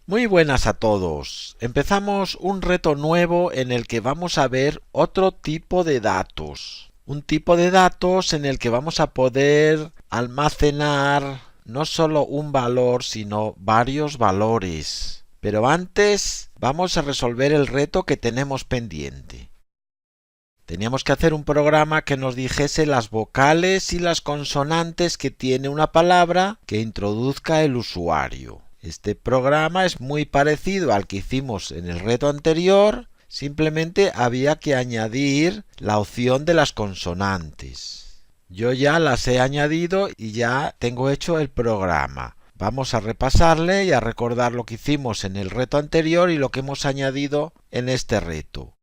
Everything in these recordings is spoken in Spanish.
Muy buenas a todos. Empezamos un reto nuevo en el que vamos a ver otro tipo de datos. Un tipo de datos en el que vamos a poder almacenar no solo un valor, sino varios valores. Pero antes vamos a resolver el reto que tenemos pendiente. Teníamos que hacer un programa que nos dijese las vocales y las consonantes que tiene una palabra que introduzca el usuario. Este programa es muy parecido al que hicimos en el reto anterior, simplemente había que añadir la opción de las consonantes. Yo ya las he añadido y ya tengo hecho el programa. Vamos a repasarle y a recordar lo que hicimos en el reto anterior y lo que hemos añadido en este reto.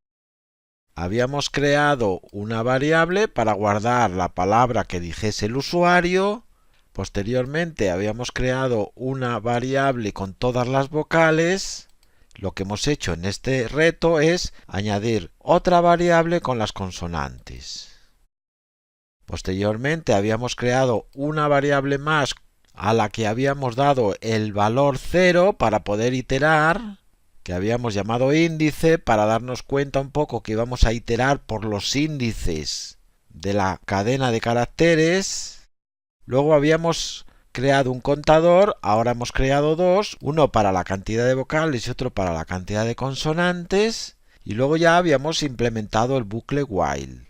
Habíamos creado una variable para guardar la palabra que dijese el usuario. Posteriormente habíamos creado una variable con todas las vocales. Lo que hemos hecho en este reto es añadir otra variable con las consonantes. Posteriormente habíamos creado una variable más a la que habíamos dado el valor 0 para poder iterar, que habíamos llamado índice, para darnos cuenta un poco que íbamos a iterar por los índices de la cadena de caracteres. Luego habíamos creado un contador, ahora hemos creado dos, uno para la cantidad de vocales y otro para la cantidad de consonantes, y luego ya habíamos implementado el bucle while.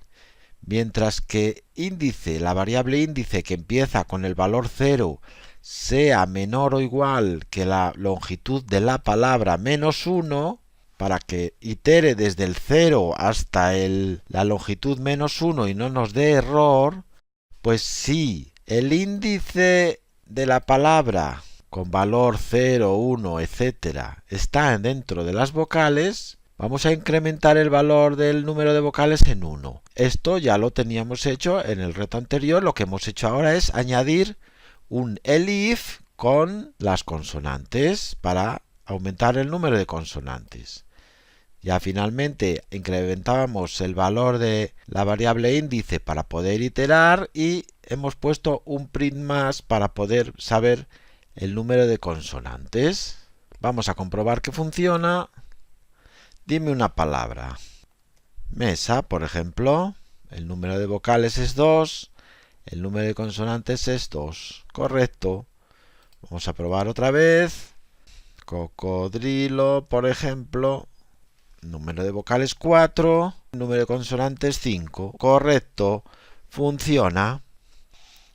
Mientras que índice, la variable índice que empieza con el valor 0, sea menor o igual que la longitud de la palabra menos 1, para que itere desde el 0 hasta la longitud menos 1 y no nos dé error, pues si el índice de la palabra con valor 0, 1, etc. está dentro de las vocales, vamos a incrementar el valor del número de vocales en 1. Esto ya lo teníamos hecho en el reto anterior. Lo que hemos hecho ahora es añadir un elif con las consonantes para aumentar el número de consonantes. Ya finalmente incrementábamos el valor de la variable índice para poder iterar y hemos puesto un print más para poder saber el número de consonantes. Vamos a comprobar que funciona. Dime una palabra. Mesa, por ejemplo. El número de vocales es 2. El número de consonantes es 2. Correcto. Vamos a probar otra vez. Cocodrilo, por ejemplo. Número de vocales 4. Número de consonantes 5. Correcto. Funciona.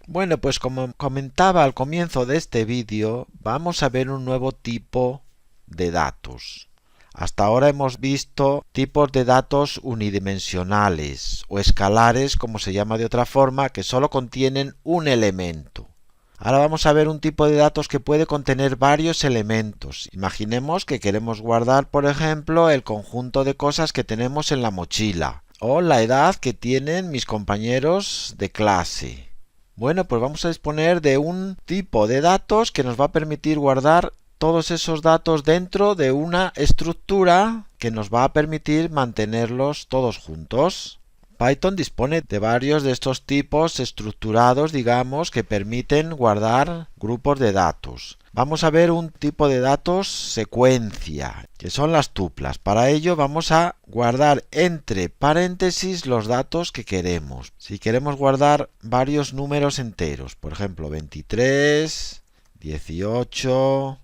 Bueno, pues como comentaba al comienzo de este vídeo, vamos a ver un nuevo tipo de datos. Hasta ahora hemos visto tipos de datos unidimensionales o escalares, como se llama de otra forma, que solo contienen un elemento. Ahora vamos a ver un tipo de datos que puede contener varios elementos. Imaginemos que queremos guardar, por ejemplo, el conjunto de cosas que tenemos en la mochila o la edad que tienen mis compañeros de clase. Bueno, pues vamos a disponer de un tipo de datos que nos va a permitir guardar todos esos datos dentro de una estructura que nos va a permitir mantenerlos todos juntos. Python dispone de varios de estos tipos estructurados, digamos, que permiten guardar grupos de datos. Vamos a ver un tipo de datos secuencia, que son las tuplas. Para ello vamos a guardar entre paréntesis los datos que queremos. Si queremos guardar varios números enteros, por ejemplo 23, 18,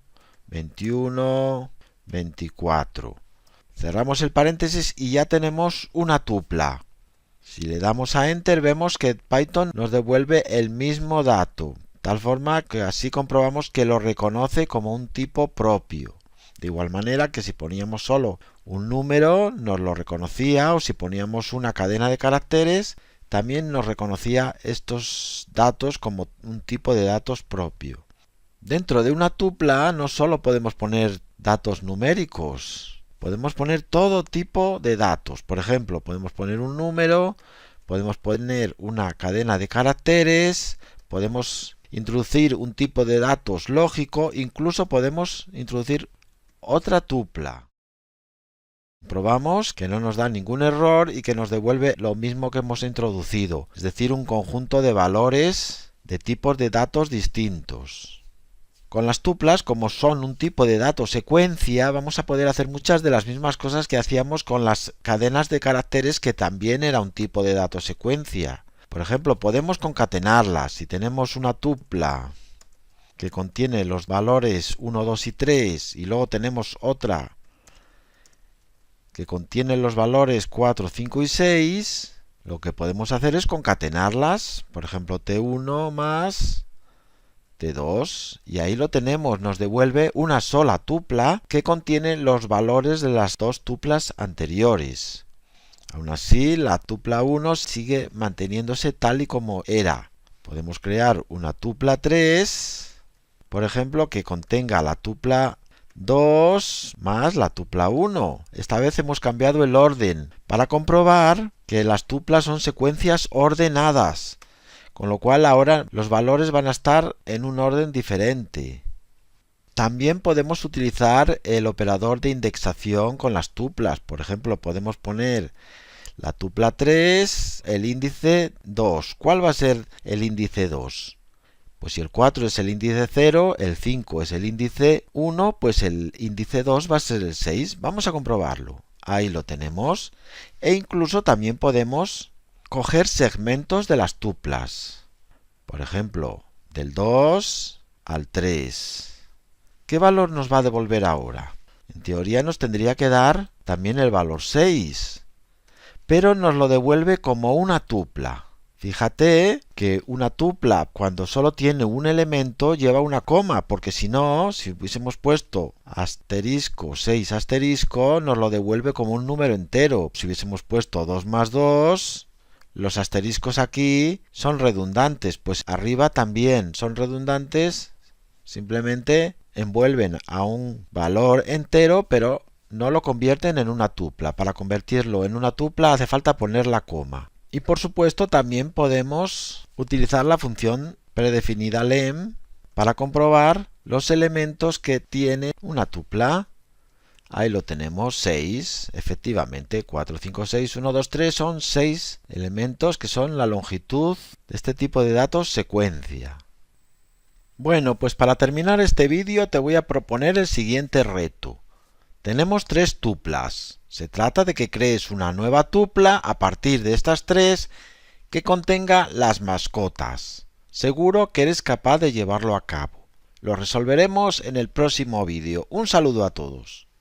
21, 24. Cerramos el paréntesis y ya tenemos una tupla. Si le damos a Enter vemos que Python nos devuelve el mismo dato, tal forma que así comprobamos que lo reconoce como un tipo propio. De igual manera que si poníamos solo un número nos lo reconocía, o si poníamos una cadena de caracteres también nos reconocía estos datos como un tipo de datos propio. Dentro de una tupla no solo podemos poner datos numéricos, podemos poner todo tipo de datos. Por ejemplo, podemos poner un número, podemos poner una cadena de caracteres, podemos introducir un tipo de datos lógico, incluso podemos introducir otra tupla. Probamos que no nos da ningún error y que nos devuelve lo mismo que hemos introducido, es decir, un conjunto de valores de tipos de datos distintos. Con las tuplas, como son un tipo de dato secuencia, vamos a poder hacer muchas de las mismas cosas que hacíamos con las cadenas de caracteres, que también era un tipo de dato secuencia. Por ejemplo, podemos concatenarlas. Si tenemos una tupla que contiene los valores 1, 2 y 3, y luego tenemos otra que contiene los valores 4, 5 y 6, lo que podemos hacer es concatenarlas. Por ejemplo, T1 más T2, y ahí lo tenemos, nos devuelve una sola tupla que contiene los valores de las dos tuplas anteriores. Aún así, la tupla 1 sigue manteniéndose tal y como era. Podemos crear una tupla 3, por ejemplo, que contenga la tupla 2 más la tupla 1. Esta vez hemos cambiado el orden para comprobar que las tuplas son secuencias ordenadas, con lo cual ahora los valores van a estar en un orden diferente. También podemos utilizar el operador de indexación con las tuplas. Por ejemplo, podemos poner la tupla 3, el índice 2. ¿Cuál va a ser el índice 2? Pues si el 4 es el índice 0, el 5 es el índice 1, pues el índice 2 va a ser el 6. Vamos a comprobarlo. Ahí lo tenemos. E incluso también podemos coger segmentos de las tuplas. Por ejemplo, del 2 al 3. ¿Qué valor nos va a devolver ahora? En teoría nos tendría que dar también el valor 6, pero nos lo devuelve como una tupla. Fíjate que una tupla, cuando solo tiene un elemento, lleva una coma, porque si no, si hubiésemos puesto asterisco 6 asterisco, nos lo devuelve como un número entero. Si hubiésemos puesto 2 más 2, los asteriscos aquí son redundantes, pues arriba también son redundantes, simplemente envuelven a un valor entero, pero no lo convierten en una tupla. Para convertirlo en una tupla hace falta poner la coma. Y por supuesto también podemos utilizar la función predefinida lem para comprobar los elementos que tiene una tupla. Ahí lo tenemos, 6, efectivamente, 4, 5, 6, 1, 2, 3, son 6 elementos que son la longitud de este tipo de datos secuencia. Bueno, pues para terminar este vídeo te voy a proponer el siguiente reto. Tenemos 3 tuplas. Se trata de que crees una nueva tupla a partir de estas 3 que contenga las mascotas. Seguro que eres capaz de llevarlo a cabo. Lo resolveremos en el próximo vídeo. Un saludo a todos.